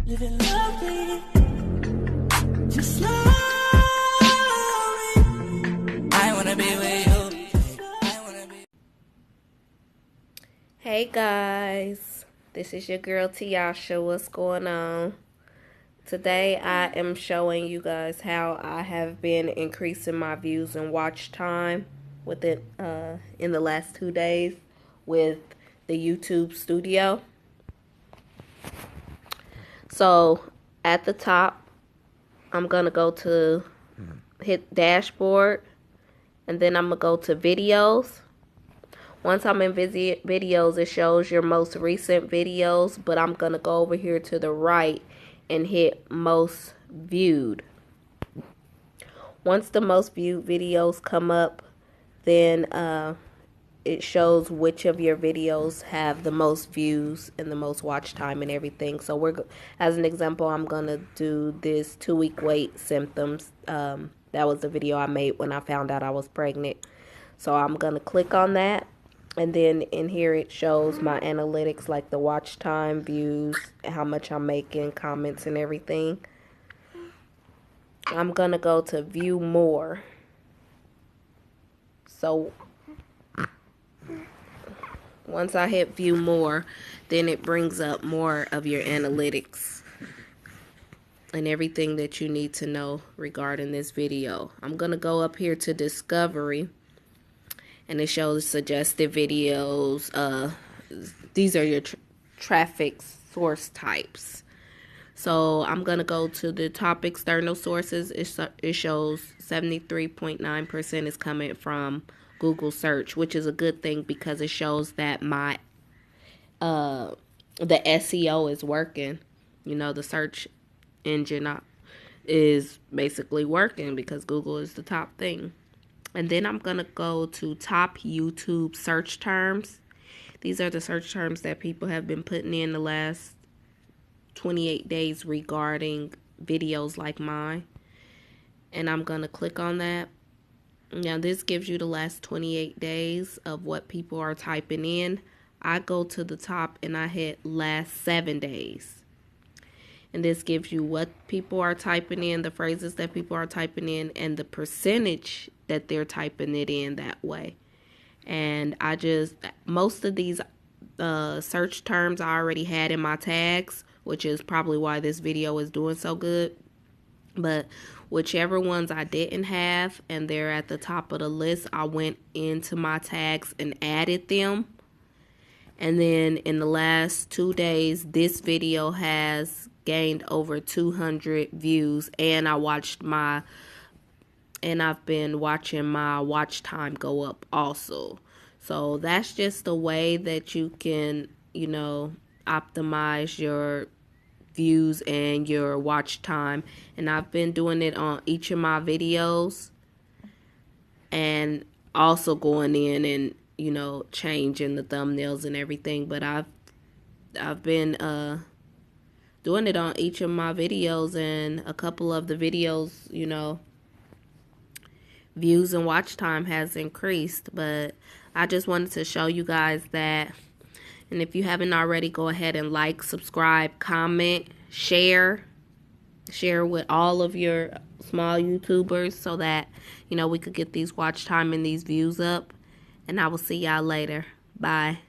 living lovely, just slowly. I wanna be with you. I wanna be. Hey guys, this is your girl Tiasha. What's going on? Today I am showing you guys how I have been increasing my views and watch time within in the last 2 days with the YouTube Studio. So at the top, I'm gonna go to hit dashboard, and then I'm gonna go to videos. Once I'm in videos, it shows your most recent videos, but I'm gonna go over here to the right and hit most viewed. Once the most viewed videos come up, then it shows which of your videos have the most views and the most watch time and everything. So as an example, I'm gonna do this 2-week wait symptoms. That was the video I made when I found out I was pregnant. So I'm gonna click on that, and then in here it shows my analytics, like the watch time, views, how much I'm making, comments, and everything. I'm gonna go to view more. So once I hit view more, then it brings up more of your analytics and everything that you need to know regarding this video. I'm gonna go up here to discovery, and it shows suggested videos. These are your traffic source types. So I'm gonna go to the top external sources. It shows 73.9% is coming from Google search, which is a good thing because it shows that my the SEO is working. You know, the search engine is basically working because Google is the top thing. And then I'm gonna go to top YouTube search terms. These are the search terms that people have been putting in the last 28 days regarding videos like mine. And I'm gonna click on that. Now this gives you the last 28 days of what people are typing in. I go to the top and I hit last 7 days. And this gives you what people are typing in, the phrases that people are typing in, and the percentage that they're typing it in that way. And most of these search terms I already had in my tags, which is probably why this video is doing so good. But whichever ones I didn't have and they're at the top of the list, I went into my tags and added them. And then in the last 2 days, this video has gained over 200 views, and I've been watching my watch time go up also. So that's just a way that you can, optimize your views and your watch time. And I've been doing it on each of my videos, and also going in and changing the thumbnails and everything. But I've been doing it on each of my videos, and a couple of the videos, views and watch time has increased. But I just wanted to show you guys that. And if you haven't already, go ahead and like, subscribe, comment, share with all of your small YouTubers so that we could get these watch time and these views up. And I will see y'all later. Bye.